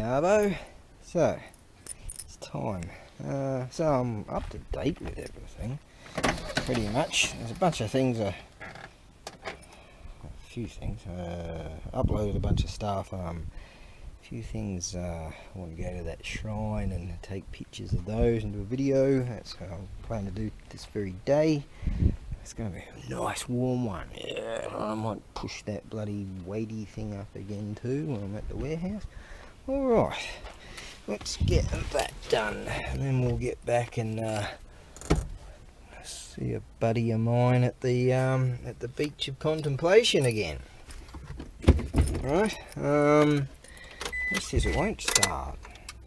Arvo. So, it's time. So I'm up to date with everything, pretty much. There's a bunch of things, uploaded a bunch of stuff, a few things, I want to go to that shrine and take pictures of those and do a video. That's how I plan to do this very day. It's going to be a nice warm one. Yeah, I might push that bloody weighty thing up again too when I'm at the warehouse. Alright, let's get that done, and then we'll get back and see a buddy of mine at the beach of contemplation again. Right, this says it won't start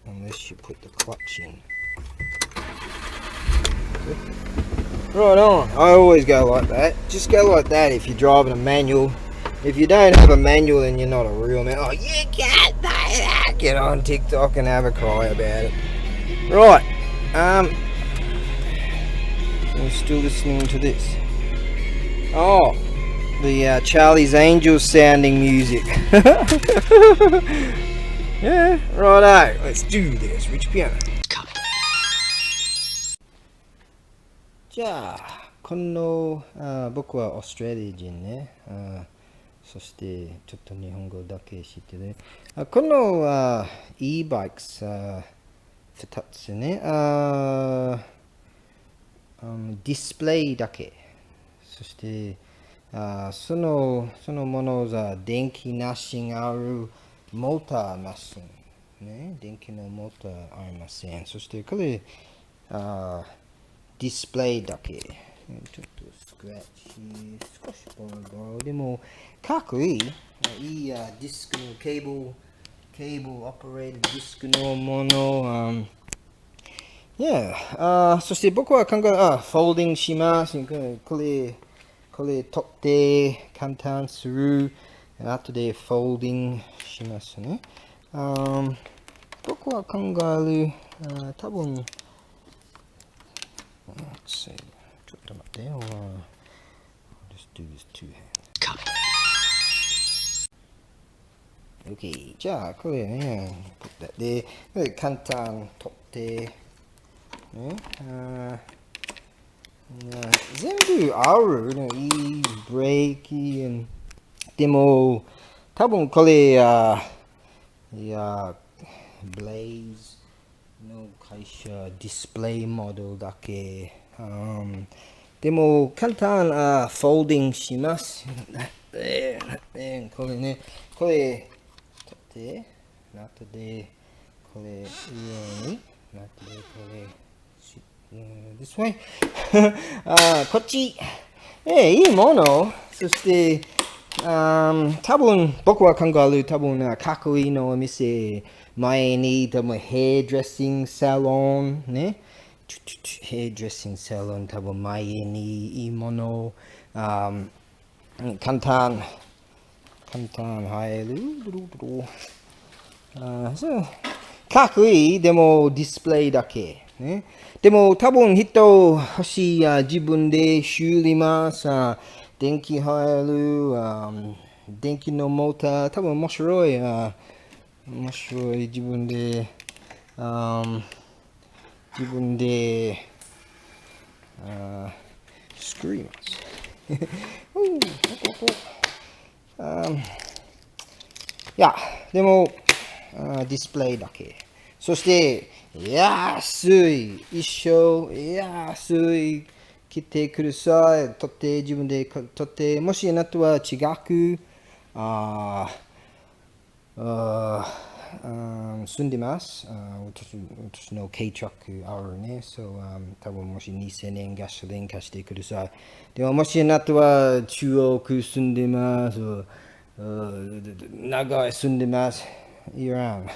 unless you put the clutch in. Right on, I always go like that. Just go like that if you're driving a manual. If you don't have a manual, then you're not a real man. Oh, you can't do that! Get on TikTok and have a cry about it. Right, we're still listening to this. Oh, the Charlie's Angels sounding music. Yeah, righto, let's do this. Rich piano. じゃあ、僕はオーストラリア人ね。そしてちょっと日本語だけ知ってる。このe-bikes 2つね。ディスプレイだけ。そしてそのものが電気なしにあるモーターなしね。電気のモーターありません。そしてこれディスプレイだけ。ちょっとスクラッチ、少しボロボロ。でも、かっこいい。いいディスクのケーブルオペレートディスクのもの。そして僕は考え、フォーディングします。これ取って簡単する。後でフォーディングしますね。僕は考える、多分、Let's see. ちょっと待ってよ。I'll just do this two hands. OK。じゃあ、これね、で、簡単取って、ね、全部ある、ね、いいブレーキ、でも、多分これ、ブレイズ、の会社ディスプレイモデルだけ、でも簡単フォーディングします。これね、これ取って後でこれ上に後でこれthis way こっちいいもの。そして多分僕は考える多分かっこいいのお店前に多分ヘアドレッシングサロンね。ヘアドレッシングサロン多分前にいいもの簡単入るそうかっこいい。でもディスプレイだけね。でも多分人欲しい自分で修理ます電気入る電気のモーター多分面白い自分で作りますでもディスプレイだけ。そして安い来てください。取って自分で取ってもしあなたは近く住んでます。私の軽トラックあるね。多分もし2000円ガソリン貸してください。でももしあなたは中央区住んでます。長い住んでます。イラン。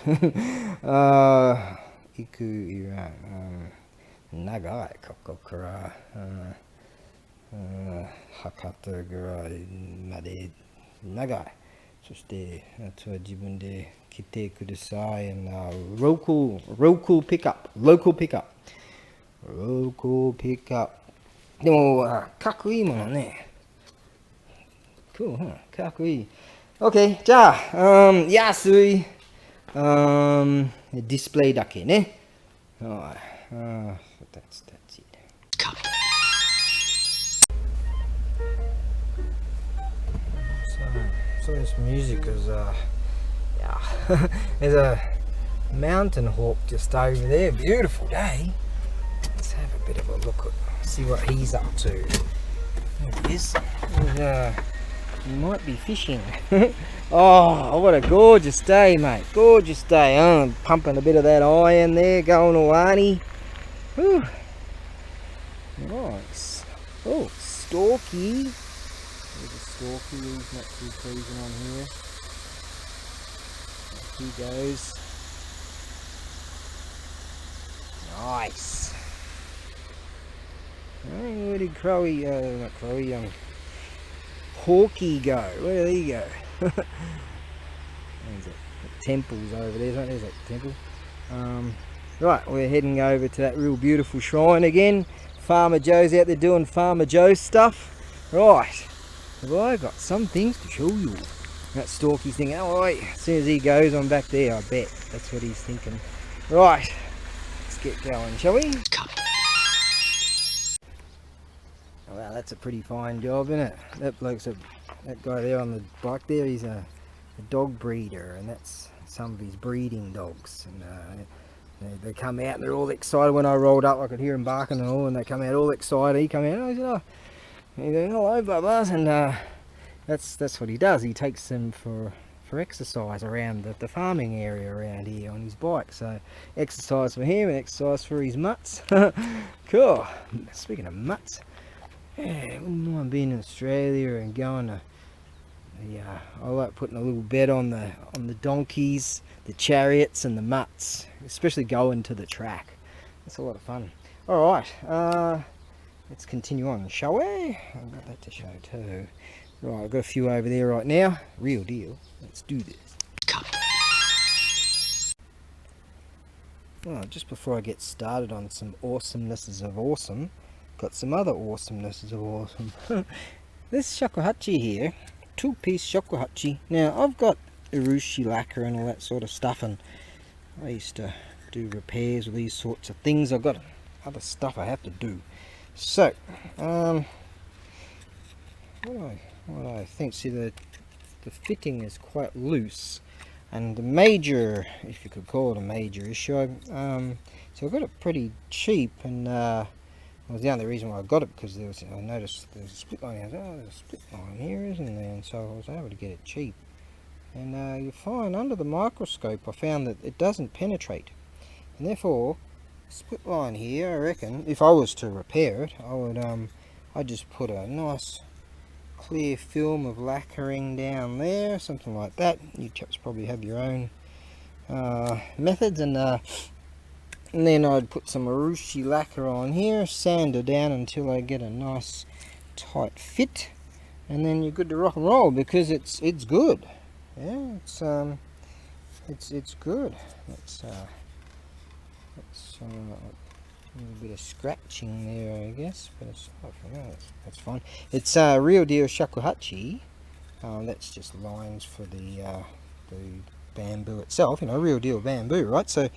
行くイラン。長いここから博多ぐらいまで長い。そしてあとは自分で来てください。local pickup。でもかっこいいものね。かっこいい。OK。じゃあ、安いディスプレイだけね。はい。That's it. So this music is, yeah. There's a mountain hawk just over there. Beautiful day. Let's have a bit of a look at, see what he's up to. There he is. He might be fishing. Oh, what a gorgeous day, mate. Gorgeous day. I'm pumping a bit of that iron there, going away. Whew. Nice. Oh, Stalky. There's a Stalky. He's not too pleasing on here. There he goes. Nice. Where did Crowy, not Crowy, Hawky go? Where did he go? There's a temple's over there, isn't there? There's that temple. Right, we're heading over to that real beautiful shrine again. Farmer Joe's out there doing Farmer Joe stuff. Right, have I got some things to show you. That Stalky's thinking, oh wait, as soon as he goes, I'm back there, I bet. That's what he's thinking. Right, let's get going, shall we? Oh, wow, that's a pretty fine job, isn't it? That guy there on the bike there, he's a dog breeder, and that's some of his breeding dogs. And they come out and they're all excited. When I rolled up, I could hear them barking and all, and they come out all excited. He come out, I said, oh, hello, Bubba's, and that's what he does. He takes them for exercise around the farming area around here on his bike. So exercise for him and exercise for his mutts. Cool. Speaking of mutts, yeah, wouldn't mind being in Australia and going to. Yeah, I like putting a little bet on the donkeys, the chariots, and the mutts, especially going to the track. It's a lot of fun. All right, let's continue on, shall we? I've got that to show too. Right, I've got a few over there right now. Real deal. Let's do this. Well, just before I get started on some awesomenesses of awesome, got some other awesomenesses of awesome. This shakuhachi here, two-piece shakuhachi. Now, I've got urushi lacquer and all that sort of stuff, and I used to do repairs with these sorts of things. I've got other stuff I have to do. So, what I think, see the fitting is quite loose, and the major, if you could call it a major issue, so I got it pretty cheap, and well, the only reason why I got it because I noticed there's a split line. I was, oh, there's a split line here, isn't there? And so I was able to get it cheap. And you find under the microscope, I found that it doesn't penetrate, and therefore, split line here, I reckon, if I was to repair it, I would I'd just put a nice clear film of lacquering down there, something like that. You chaps probably have your own methods, and then I'd put some urushi lacquer on here, sand it down until I get a nice tight fit, and then you're good to rock and roll, because it's good. Yeah, it's good. It's a little bit of scratching there, I guess, but it's, oh, that's fine. It's real deal shakuhachi. That's just lines for the bamboo itself, you know, real deal bamboo, right? So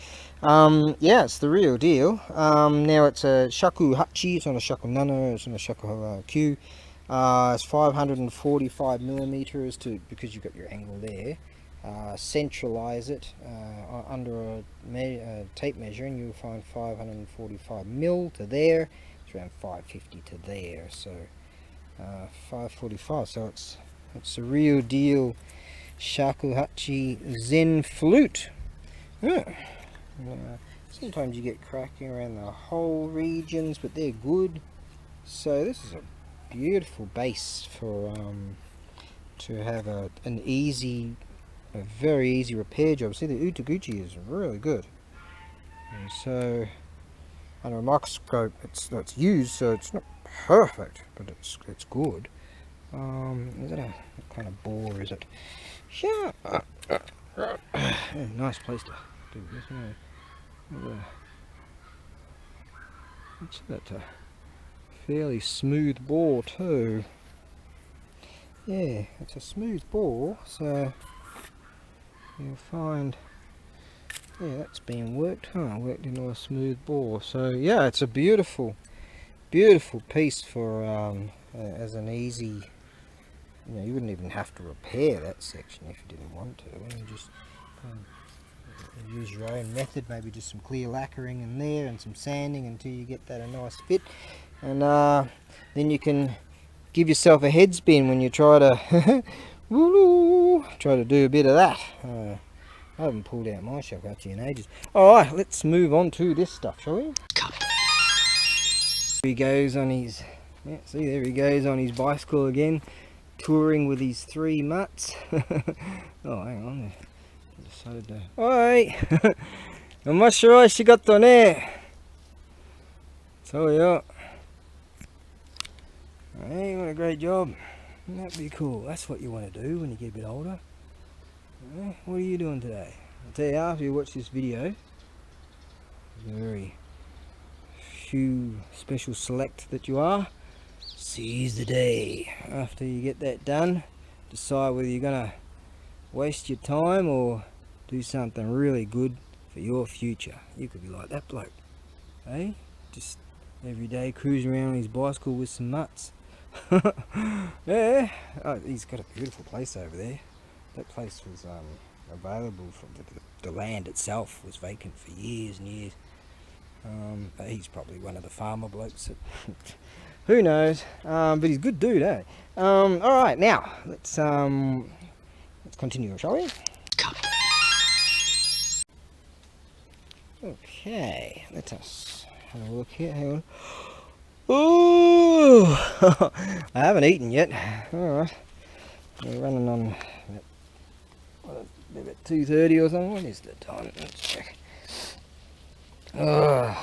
yeah, it's the real deal. Now it's a shakuhachi, it's not a shakunano, it's not a shakuhaku. It's 545 millimeters because you've got your angle there. Centralize it under a tape measure, and you'll find 545 mil to there. It's around 550 to there, so 545. So it's a real deal shakuhachi Zen flute. Yeah. Sometimes you get cracking around the whole regions, but they're good. So this is a beautiful base for to have a very easy repair job. See, the Utaguchi is really good, and so under a microscope it's used, so it's not perfect, but it's good. Is that what kind of bore is it? Sure. Yeah, nice place to do this. It's that fairly smooth bore too. Yeah, it's a smooth bore, so you'll find Yeah, that's being worked, huh? Worked into a smooth bore. So yeah, it's a beautiful, beautiful piece for as an easy. You know, you wouldn't even have to repair that section if you didn't want to. You just use your own method, maybe just some clear lacquering in there and some sanding until you get that a nice fit, and then you can give yourself a head spin when you try to try to do a bit of that. I haven't pulled out my shelf actually in ages. Alright, let's move on to this stuff, shall we? He goes on his, yeah, see, there he goes on his bicycle again, touring with his 3 mutts. Oh, hang on. I decided to... Oi! 面白い仕事ね。そうよ。Hey, what a great job. Wouldn't that be cool? That's what you want to do when you get a bit older. Hey, what are you doing today? I'll tell you after you watch this video. Very few special select that you are. Seize the day. After you get that done, decide whether you're going to waste your time or do something really good for your future. You could be like that bloke, hey? Just every day cruising around on his bicycle with some mutts. Yeah. Oh, he's got a beautiful place over there. That place was available from the land itself was vacant for years and years. He's probably one of the farmer blokes that who knows, but he's a good dude, eh? Alright, now let's continue, shall we? Okay, let us have a look here. Hang on. Ooh, I haven't eaten yet. Alright, we're running on about 2:30 or something. What is the time? Let's check. I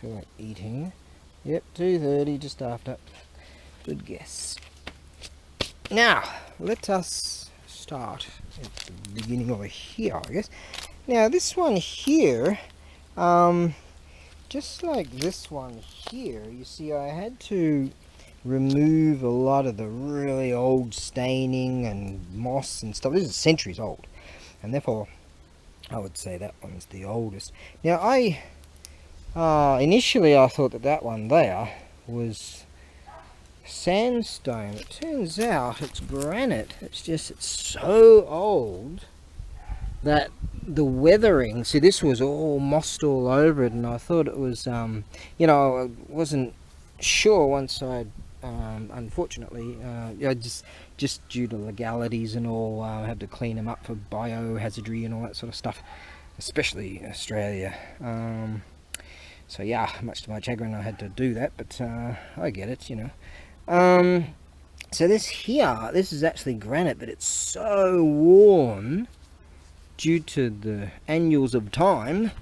feel like eating. Yep, 2:30, just after. Good guess. Now, let us start at the beginning over here, I guess. Now, this one here, just like this one here, you see I had to remove a lot of the really old staining and moss and stuff. This is centuries old, and therefore I would say that one's the oldest. Now, initially I thought that one there was sandstone. It turns out it's granite. It's so old that the weathering, see, this was all mossed all over it, and I thought it was, you know, I wasn't sure once I'd, unfortunately, just due to legalities and all, I had to clean them up for biohazardry and all that sort of stuff, especially Australia. So yeah, much to my chagrin I had to do that, but I get it, you know. So this is actually granite, but it's so worn due to the annuals of time,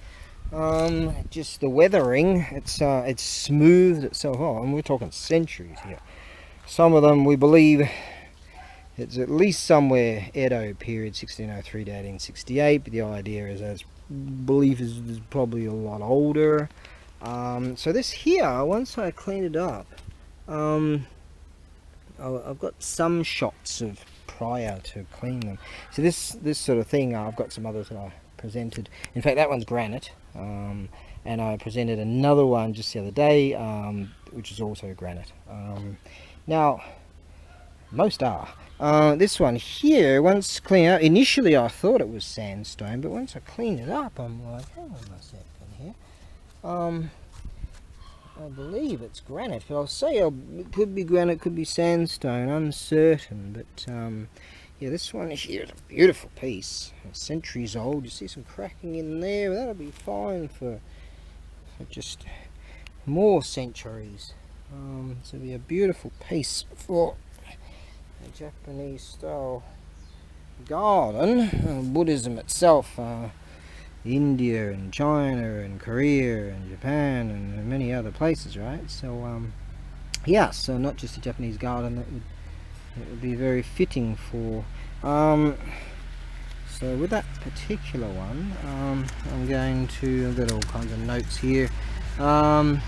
just the weathering, it's smoothed itself off, and we're talking centuries here. Some of them we believe it's at least somewhere Edo period, 1603 to 1868, but the idea is as belief is probably a lot older. So this here, once I clean it up, I've got some shots of prior to clean them. So this sort of thing, I've got some others that I presented. In fact, that one's granite, and I presented another one just the other day, which is also granite. Now, most are. This one here, once cleaned out, initially I thought it was sandstone, but once I cleaned it up, I'm like, hang on a second here. I believe it's granite, but I'll say it could be granite, could be sandstone, uncertain, but yeah, this one here is a beautiful piece. It's centuries old. You see some cracking in there, that'll be fine for just more centuries. So it'll be a beautiful piece for a Japanese style garden. Buddhism itself, India and China and Korea and Japan and many other places, right? So yeah, so not just a Japanese garden, that would be very fitting for. So with that particular one, I've got all kinds of notes here. I'm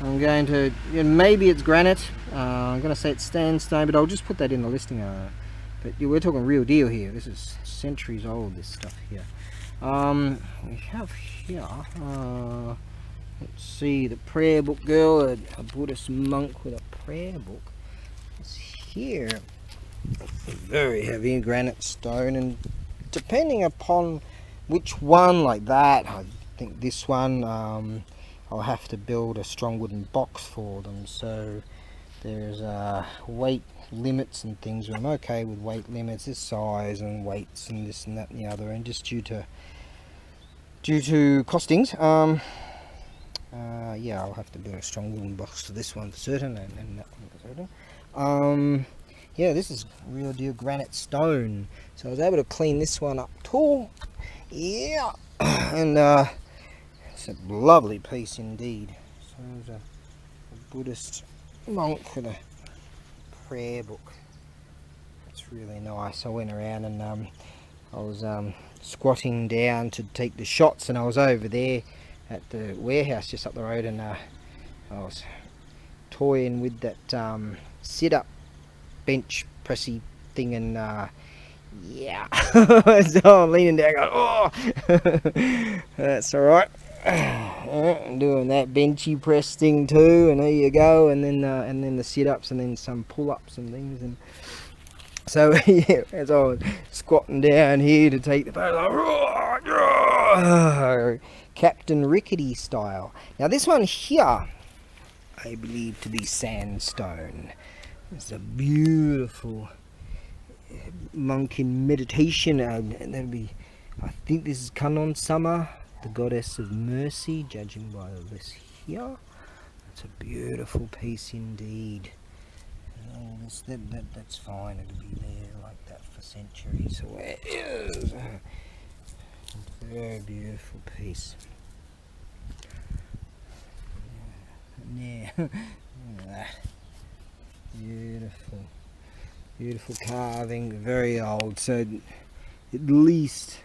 going to, maybe it's granite, I'm going to say it's sandstone, but I'll just put that in the listing. But we're talking real deal here. This is centuries old, this stuff here. We have here, let's see, the prayer book girl, a Buddhist monk with a prayer book. It's here, very heavy granite stone, and depending upon which one, like that, I think this one, I'll have to build a strong wooden box for them. So there's weight limits and things. I'm okay with weight limits, this size and weights and this and that and the other, and just due to costings, yeah, I'll have to build a strong wooden box to this one for certain, and that one for certain. Yeah, this is real deal granite stone, so I was able to clean this one up too. Yeah, and it's a lovely piece indeed. So there's a Buddhist monk with a prayer book. It's really nice. I went around and I was squatting down to take the shots, and I was over there at the warehouse just up the road, and I was toying with that sit-up bench pressy thing, and yeah, so I'm leaning down going, oh, that's alright. I'm doing that benchy press thing too, and there you go, and then the sit-ups, and then some pull-ups and things, and so yeah, as I was squatting down here to take the photo, Captain Rickety style. Now this one here, I believe to be sandstone. It's a beautiful monk in meditation, and that'd be, I think this is Kanon Sama, the goddess of mercy, judging by this here. It's a beautiful piece indeed. Oh, that's fine, it'll be there like that for centuries. So it is a very beautiful piece. Yeah, beautiful carving, very old, so at least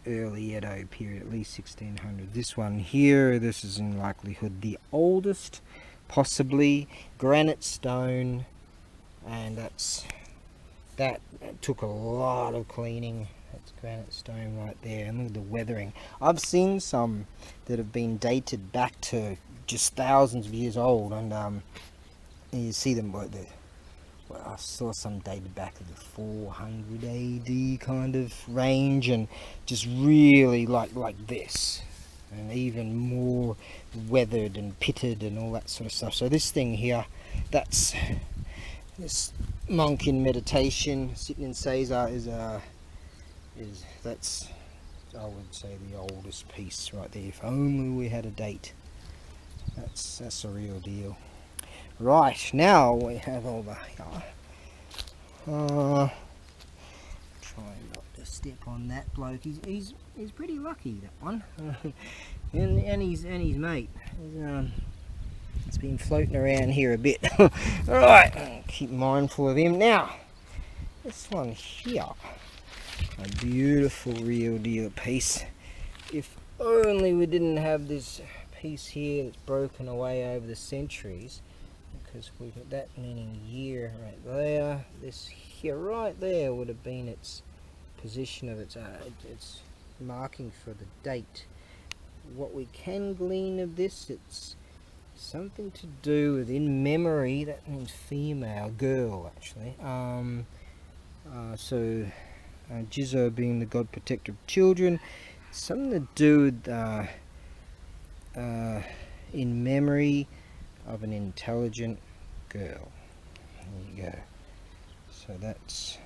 early Edo period, at least 1600. This one here, this is in likelihood the oldest, possibly granite stone, and that took a lot of cleaning. That's granite stone right there, and look at the weathering. I've seen some that have been dated back to just thousands of years old, and you see them like the, well, I saw some dated back to the 400 AD kind of range, and just really like this, and even more weathered and pitted and all that sort of stuff. So this thing here, that's this monk in meditation sitting in Caesar, is that's, I would say, the oldest piece right there. If only we had a date. That's a real deal. Right, now we have all the try not to step on that bloke. He's pretty lucky, that one. and his mate. It's been floating around here a bit. Alright, keep mindful of him. Now, this one here, a beautiful real deal piece. If only we didn't have this piece here that's broken away over the centuries, because we've got that many year right there. This here right there would have been its position of its marking for the date. What we can glean of this, it's something to do with in memory. That means female, girl actually. So Jizo being the god protector of children, something to do with in memory of an intelligent girl. There you go. So that's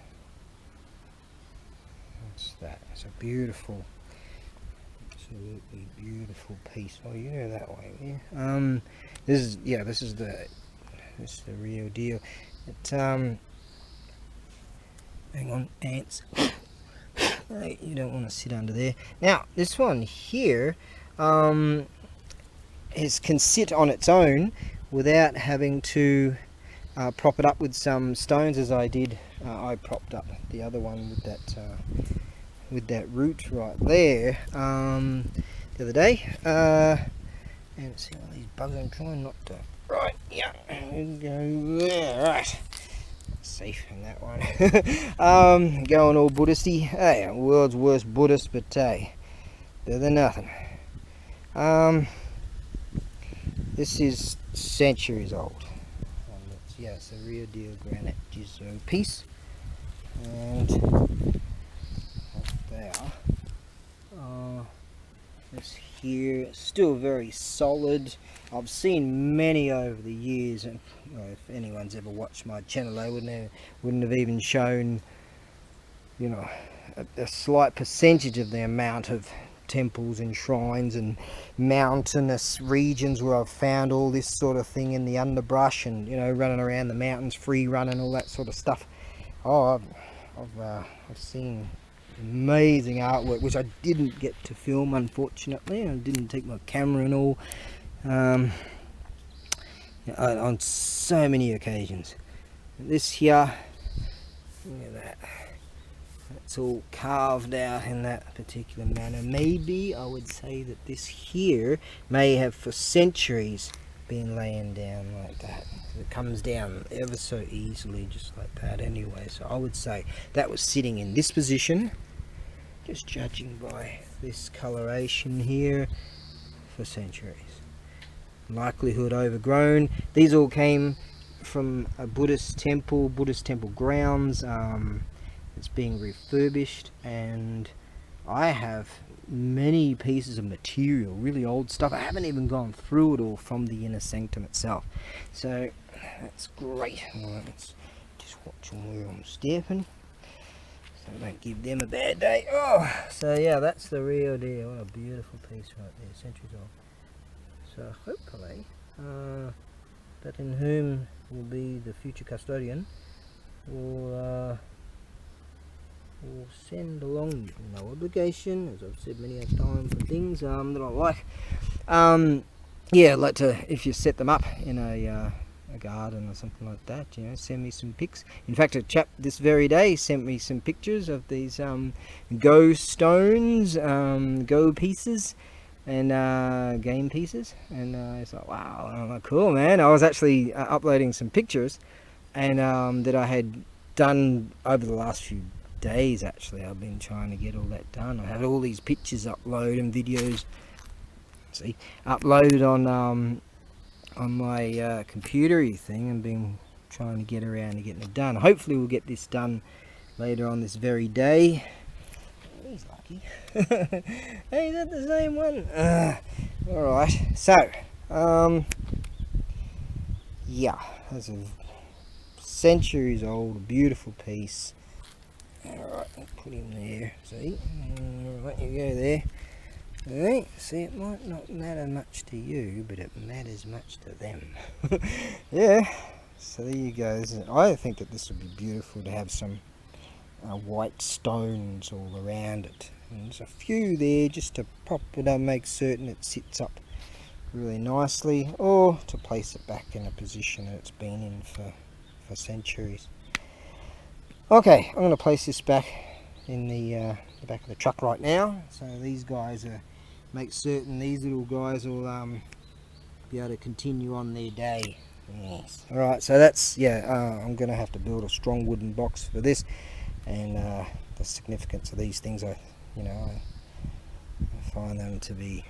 that. It's a beautiful, absolutely beautiful piece. Oh, you go that way, yeah. This is the real deal. It hang on, ants. You don't want to sit under there. Now this one here can sit on its own without having to prop it up with some stones, as I did. I propped up the other one with that root right there the other day. And see all these bugs, I'm trying not to. Right, yeah, there we go there. Right, safe in that one. Going all Buddhisty. Hey, world's worst Buddhist, but hey, better than nothing. This is centuries old. Yeah, it's a real deal granite Jizo piece. And there. This here, still very solid. I've seen many over the years, and if anyone's ever watched my channel, they wouldn't have even shown, you know, a slight percentage of the amount of temples and shrines and mountainous regions where I've found all this sort of thing in the underbrush, and you know, running around the mountains, free running, all that sort of stuff. Oh, I've seen amazing artwork which I didn't get to film, unfortunately. I didn't take my camera and all, on so many occasions. This here, look at that, it's all carved out in that particular manner. Maybe I would say that this here may have for centuries been laying down like that. It comes down ever so easily, just like that anyway. So I would say that was sitting in this position, just judging by this coloration here, for centuries. Likelihood overgrown. These all came from a Buddhist temple grounds. It's being refurbished, and I have many pieces of material, really old stuff. I haven't even gone through it all from the inner sanctum itself. So that's great. Right, let's just watch where I'm stepping, so I don't give them a bad day. Oh, so yeah, that's the real deal. What a beautiful piece right there, centuries old. So hopefully, that in whom will be the future custodian will send along, no obligation, as I've said many a time, for things that I like. Yeah, I'd like to, if you set them up in a garden or something like that, you know, send me some pics. In fact, a chap this very day sent me some pictures of these go stones, go pieces, and game pieces, and it's like, wow, I'm like, cool, man. I was actually uploading some pictures, and that I had done over the last few days. Actually, I've been trying to get all that done. I had all these pictures uploaded and videos, uploaded on my computery thing, and been trying to get around to getting it done. Hopefully we'll get this done later on this very day. He's lucky. Hey, is that the same one? Alright, so yeah, that's a centuries old, beautiful piece. Alright, put him there, see? Alright, you go there. Alright, see, it might not matter much to you, but it matters much to them. Yeah, so there you go. I think that this would be beautiful to have some white stones all around it. And there's a few there just to pop it up, make certain it sits up really nicely, or to place it back in a position that it's been in for centuries. Okay, I'm going to place this back in the back of the truck right now. So these guys make certain these little guys will be able to continue on their day. Yes. All right, so that's, yeah, I'm going to have to build a strong wooden box for this, and the significance of these things, I find them to be,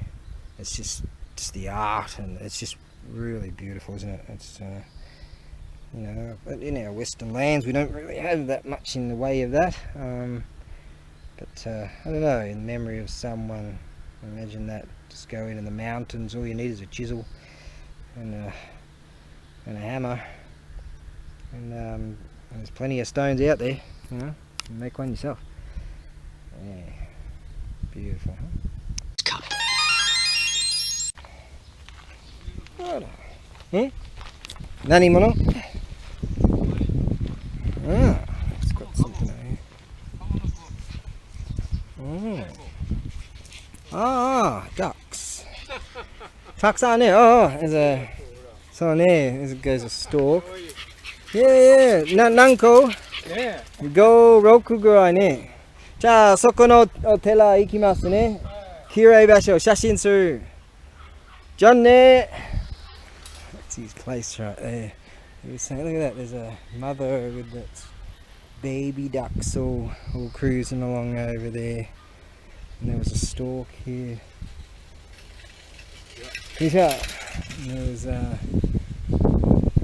it's just the art, and it's just really beautiful, isn't it? It's you know, in our Western lands we don't really have that much in the way of that, but I don't know, in memory of someone, imagine that, just go into the mountains, all you need is a chisel and a hammer, and there's plenty of stones out there, you know, you can make one yourself. Yeah, beautiful, huh? Hmm? Nani mono? Ah, it's got something there. Oh. Ah, ducks. Ducks are there. Oh, there's a, so on there goes a stalk. Yeah, yeah. Nanko? Yeah. Go roku gurai ne. じゃあそこのお寺行きますね。綺麗場所写真する。じゃあね。That's his place right there. he was saying, look at that, there's a mother with its baby ducks all cruising along over there. And there was a stork here. He's out. And there was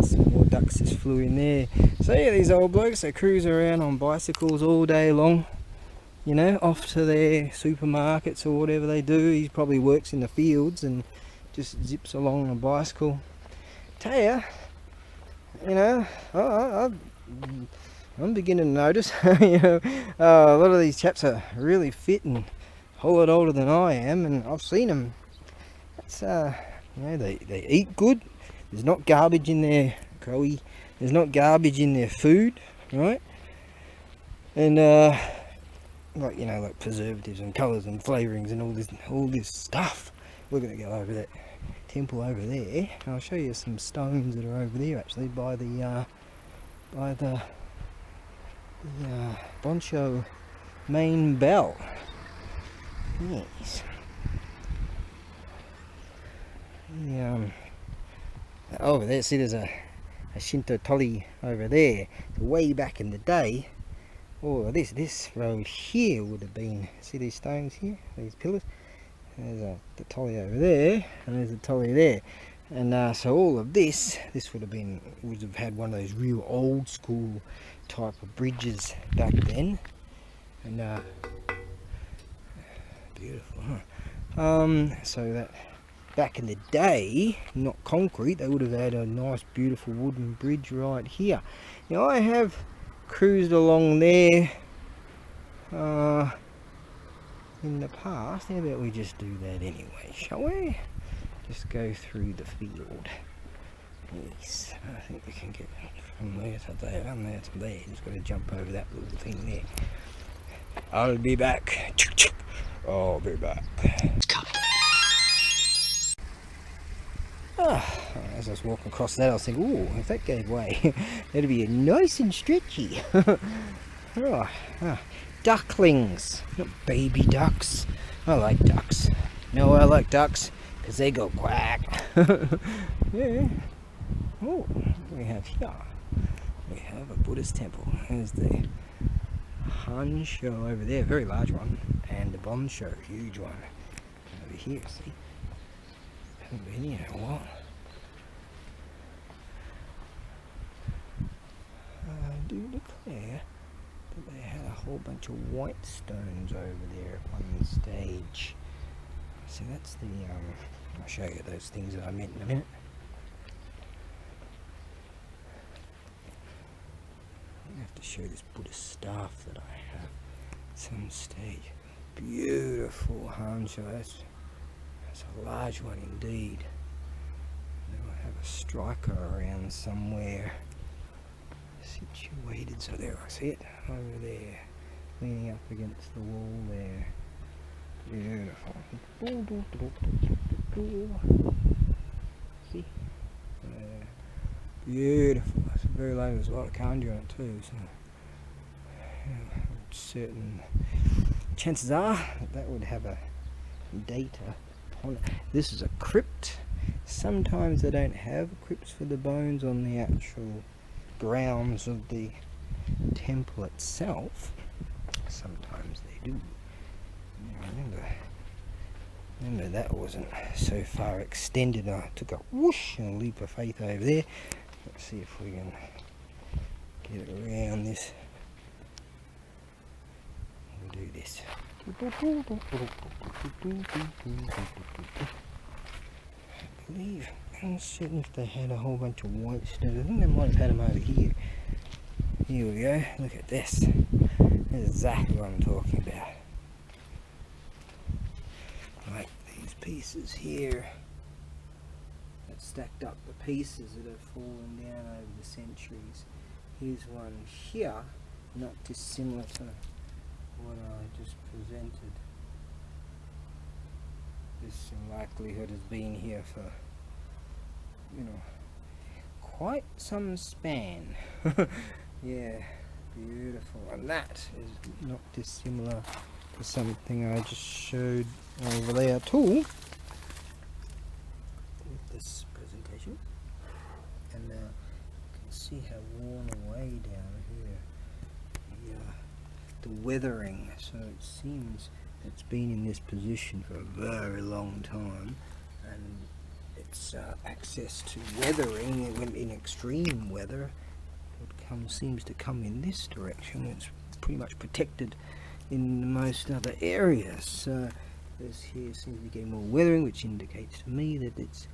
some more ducks just flew in there. So yeah, these old blokes, they cruise around on bicycles all day long. You know, off to their supermarkets or whatever they do. He probably works in the fields and just zips along on a bicycle. Tell you know, I'm beginning to notice, you know, a lot of these chaps are really fit and a whole lot older than I am, and I've seen them. It's, you know, they eat good. There's not garbage in their Crowy. There's not garbage in their food, right? And like, you know, like preservatives and colours and flavourings and all this stuff. We're gonna go over that temple over there. I'll show you some stones that are over there actually by the Boncho main bell. Yes. Over there, see, there's a Shinto Tori over there. So way back in the day, this road here would have been, see these stones here, these pillars? There's the Tori over there, and there's a Tori there. And so all of this would have had one of those real old school type of bridges back then. And beautiful, huh? So that back in the day, not concrete, they would have had a nice beautiful wooden bridge right here. Now I have cruised along there in the past. How about we just do that anyway, shall we? Just go through the field. Yes, I think we can get from there to there and there to there. Just got to jump over that little thing there. I'll be back. I'll be back. As I was walking across that, I was thinking, ooh, if that gave way, that'd be nice and stretchy. Ducklings, not baby ducks. I like ducks. No, I like ducks because they go quack. Yeah. Oh, we have here. We have a Buddhist temple. There's the Han Show over there, very large one, and the Bon Show, huge one over here. See, haven't been here in a while. I do declare that they had a whole bunch of white stones over there at one stage. So that's the I'll show you those things that I meant in a minute. I have to show this Buddhist staff that I have at some stage. Beautiful Hancho. That's a large one indeed. They'll have a striker around somewhere situated. So there, I see it over there, leaning up against the wall there. Beautiful. See? Beautiful. It's very low. There's a lot of kanji on it too. So, certain chances are that would have a data upon it. This is a crypt. Sometimes they don't have crypts for the bones on the actual grounds of the temple itself. Sometimes they do. Remember that wasn't so far extended. I took a whoosh and a leap of faith over there. Let's see if we can get around this. We'll do this. I believe, I'm certain if they had a whole bunch of white stones. I think they might have had them over here. Here we go. Look at this. That's exactly what I'm talking about. Like these pieces here that stacked up the pieces that have fallen down over the centuries. Here's one here, not dissimilar to what I just presented. This in likelihood has been here for, you know, quite some span. Yeah, beautiful. And that is not dissimilar to something I just showed over there too with this presentation. And you can see how worn away down here the weathering. So it seems it's been in this position for a very long time, and its access to weathering when in extreme weather seems to come in this direction. It's pretty much protected in most other areas. So this here seems to be getting more weathering, which indicates to me that it's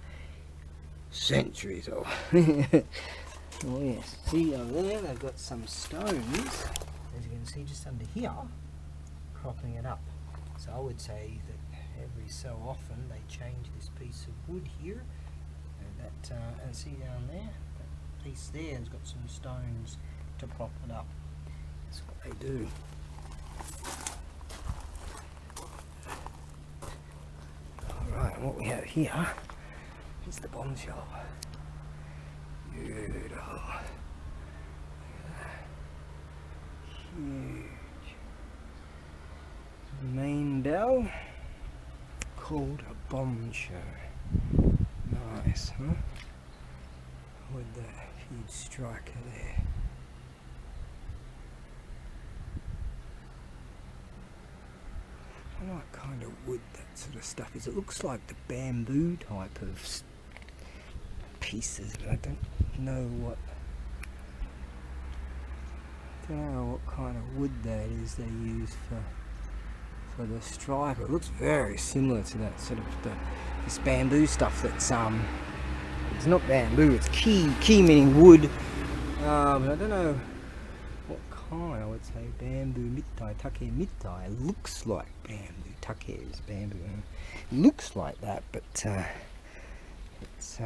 centuries old. Oh yes, see over there they've got some stones, as you can see just under here, cropping it up. So I would say that every so often they change this piece of wood here, and that and see down there, that piece there has got some stones to prop it up. That's what they do. Alright, what we have here is the bombshell. Beautiful. Huge. Main bell called a bombshell. Nice, huh? With that huge striker there. I like kind of wood that sort of stuff is. It looks like the bamboo type of pieces, but I don't know what kind of wood that is they use for the striker. It looks very similar to that sort of this bamboo stuff that's it's not bamboo, it's ki meaning wood, but I don't know what kind. I would say bamboo mitai, take mitai. It looks like bamboo. Take is bamboo. It looks like that, but it's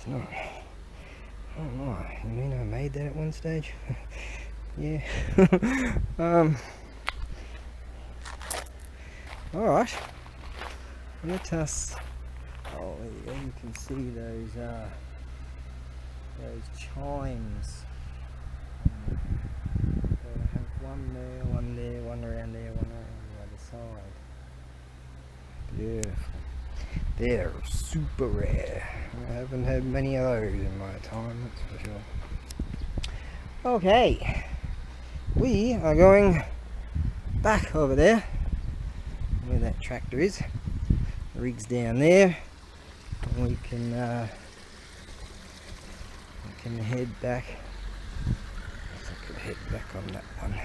not. Oh my, you mean I made that at one stage? Yeah. Alright. Let us. Oh, there you can see those chimes. I have one there, one there, one around there, one around the other side. Beautiful. They're super rare. I haven't had many of those in my time, that's for sure. Okay, we are going back over there where that tractor is. The rig's down there, and we can head back. I could head back on that one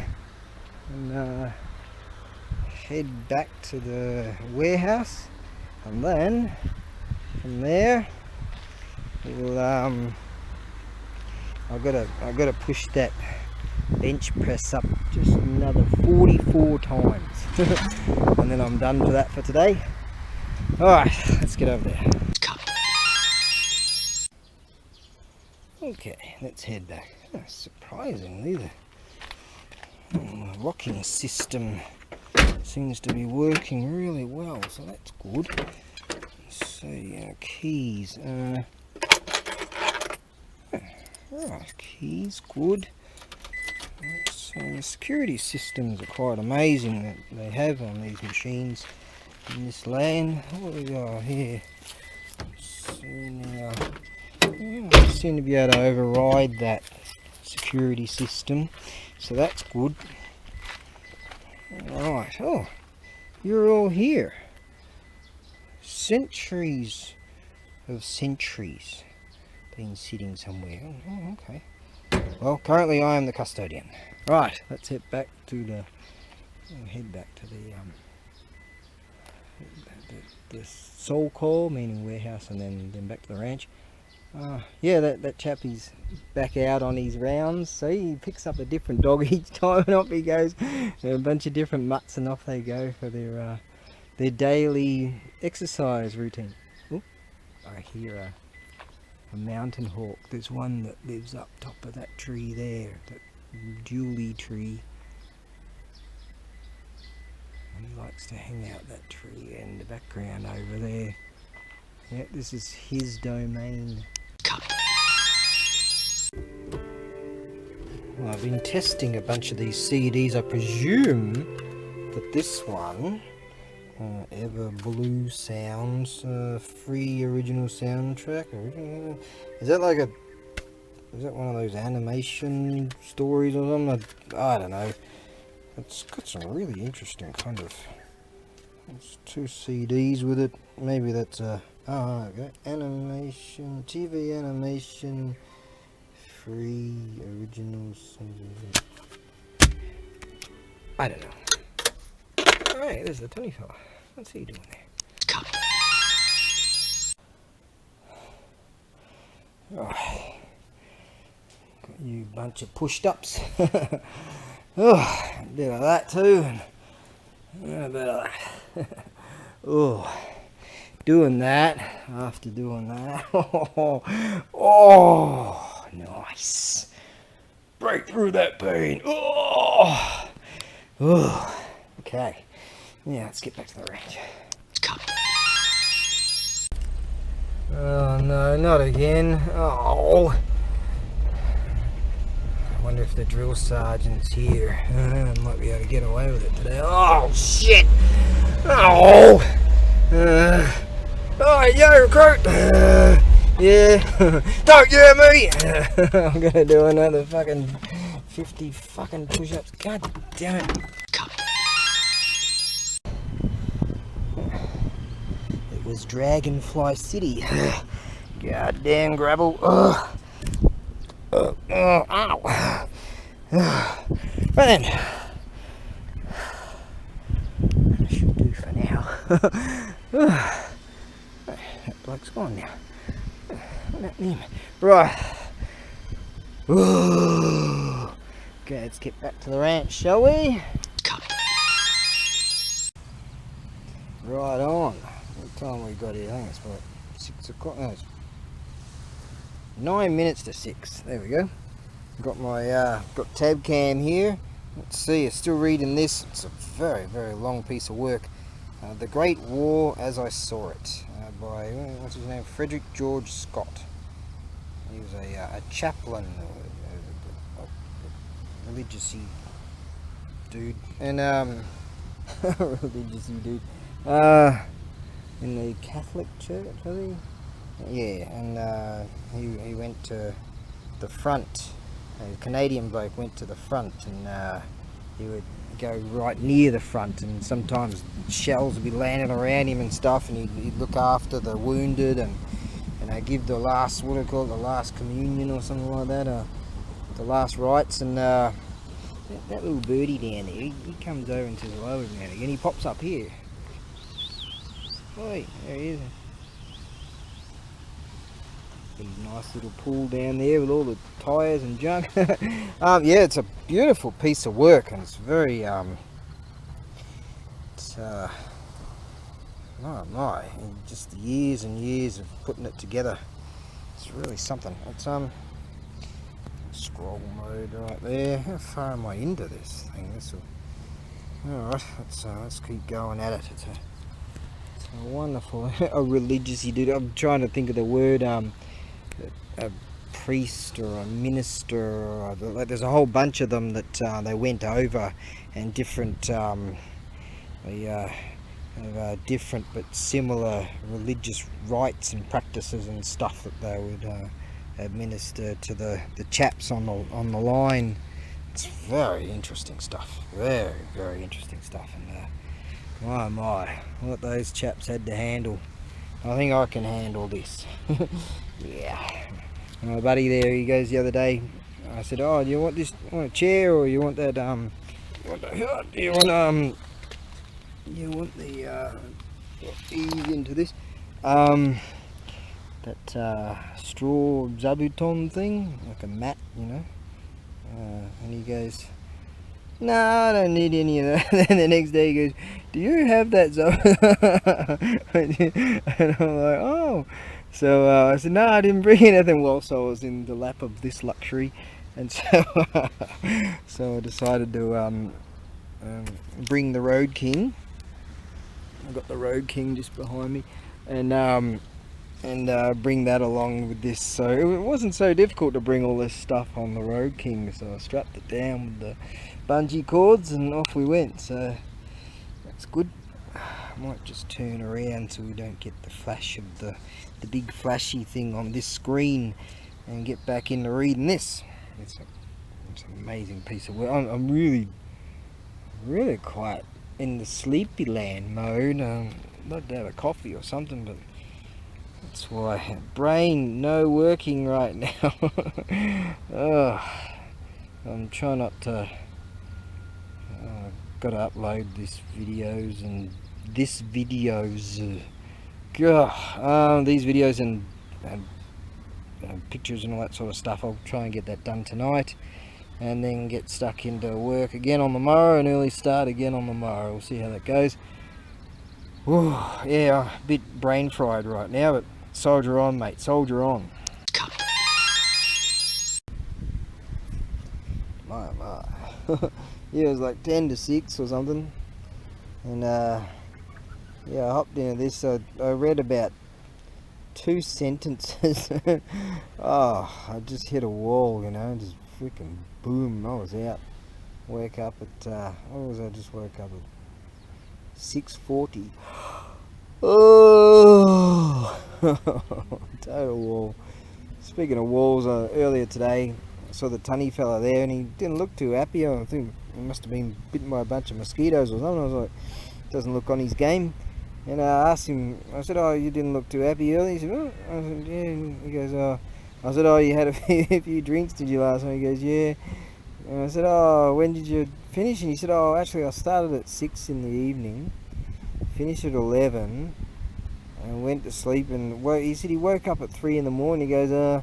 and head back to the warehouse. And then from there we'll I've got to push that bench press up just another 44 times and then I'm done for that for today. Alright, let's get over there. Okay, let's head back. Oh, surprisingly the locking system seems to be working really well, so that's good. Let's see, keys. Keys, good. So the security systems are quite amazing that they have on these machines in this land. What do we got here? See now, I seem to be able to override that security system, so that's good. Right, oh, you're all here. Centuries of centuries been sitting somewhere. Oh, okay. Well, currently I am the custodian. Right, let's head back to the the soul call, meaning warehouse, and then back to the ranch. Yeah, that chap is back out on his rounds. So he picks up a different dog each time, and off he goes. A bunch of different mutts, and off they go for their daily exercise routine. Ooh, I hear a mountain hawk. There's one that lives up top of that tree there, that Julie tree. And he likes to hang out that tree in the background over there. Yeah, this is his domain. Well, I've been testing a bunch of these CDs. I presume that this one, Ever Blue Sounds, free original soundtrack. Is that like a is that one of those animation stories or something? I don't know. It's got some really interesting kind of. It's 2 CDs with it. Maybe that's a. Oh, okay. Animation, TV animation, free originals. I don't know. Alright, there's the Tony fella. What's he doing there? Oh, got you bunch of pushed-ups. Oh, a bit of that too. And a bit of that. Oh, doing that after doing that. Oh, nice. Break through that pain. Oh, oh. Okay. Yeah, let's get back to the range. Oh no, not again. Oh. I wonder if the drill sergeant's here. I might be able to get away with it today. Oh shit! Oh! Alright, yo, recruit! Yeah. Don't hear me! I'm gonna do another fucking 50 fucking push-ups. God damn it. It was Dragonfly City. Goddamn gravel. Ow. Right then. That should do for now. That bloke's gone now. What happened to him? Right. Okay, let's get back to the ranch, shall we? Right on. What time we got here? I think it's about 6 o'clock. No, it's 9 minutes to 6. There we go. Got my got tab cam here. Let's see. I'm still reading this. It's a very, very long piece of work. The Great War as I Saw It, by what's his name? Frederick George Scott. He was a chaplain, a religious-y dude, and religious-y dude. In the Catholic Church, I think. Yeah, and he went to the front. A Canadian bloke went to the front, and he would go right near the front, and sometimes shells would be landing around him and stuff, and he'd look after the wounded and give the last, what do they call it, the last communion or something like that, the last rites. And that little birdie down there, he comes over and says hello every now and again. He pops up here. Oi, there he is. Got a nice little pool down there with all the tyres and junk. Yeah, it's a beautiful piece of work, and it's very my, just years and years of putting it together. It's really something. It's scroll mode right there. How far am I into this thing? Alright, let's keep going at it. It's a wonderful, a religious-y dude. I'm trying to think of the word, a priest or a minister, or like, there's a whole bunch of them that they went over, and different different but similar religious rites and practices and stuff that they would administer to the chaps on the line. It's very interesting stuff. Very, very interesting stuff. And my, what those chaps had to handle. I think I can handle this. Yeah. My buddy there, he goes the other day, I said, oh, do you want this, want a chair, or you want that, do you want the, ease into this, that straw zabuton thing, like a mat, you know, and he goes, no, I don't need any of that. And the next day he goes, do you have that And I'm like, oh. So I said, no, I didn't bring anything whilst I was in the lap of this luxury. And so so I decided to bring the Road King. I've got the Road King just behind me, and bring that along with this. So it wasn't so difficult to bring all this stuff on the Road King. So I strapped it down with the bungee cords and off we went. So that's good. I might just turn around so we don't get the flash of the big flashy thing on this screen. and get back into reading this. It's an amazing piece of work. I'm really quite in the sleepy land mode. I'd have a coffee or something, but that's why brain no working right now. I'm trying not to. Got to upload these videos and these videos and pictures and all that sort of stuff. I'll try and get that done tonight, and then get stuck into work again on the morrow, and early start again on the morrow. We'll see how that goes. Ooh, yeah, a bit brain fried right now, but soldier on, mate, soldier on. My. Yeah, it was like 10 to 6 or something, and yeah, I hopped into this. I read about 2 sentences. Oh, I just hit a wall, you know, just freaking boom. I was out. Woke up at I just woke up at 6:40. Oh, total wall. Speaking of walls, earlier today I saw the tunny fella there, and he didn't look too happy. I think he must have been bitten by a bunch of mosquitoes or something. I was like, doesn't look on his game. And I asked him, I said, oh, you didn't look too happy earlier? He said, oh. I said, yeah. And he goes, oh. I said, oh, you had a few drinks, did you, last night? He goes, yeah. And I said, oh, when did you finish? And he said, oh, actually I started at 6 in the evening, finished at 11, and went to sleep. And he said he woke up at 3 in the morning. He goes, and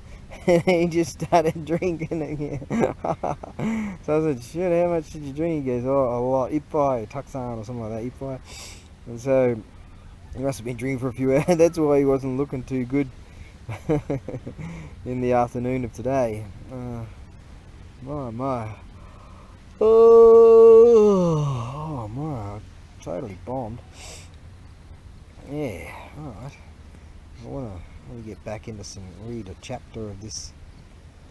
he just started drinking again. So I said, shit, how much did you drink? He goes, oh, a lot. Ipai, Tuxan or something like that, Ipai. And so he must have been drinking for a few hours. That's why he wasn't looking too good in the afternoon of today. My. Oh, my. Totally bombed. Yeah, alright. I want to get back into read a chapter of this.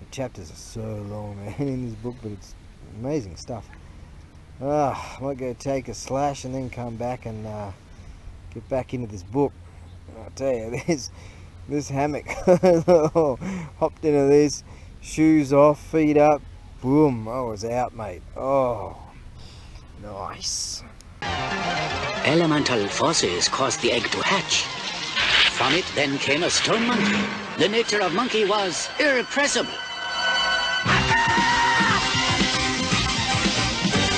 The chapters are so long, man, in this book, but it's amazing stuff. I might go take a slash and then come back and get back into this book. I'll tell you, this hammock. Hopped into this, shoes off, feet up, boom, I was out, mate. Oh, nice. Elemental forces caused the egg to hatch. From it then came a stone monkey. The nature of monkey was irrepressible.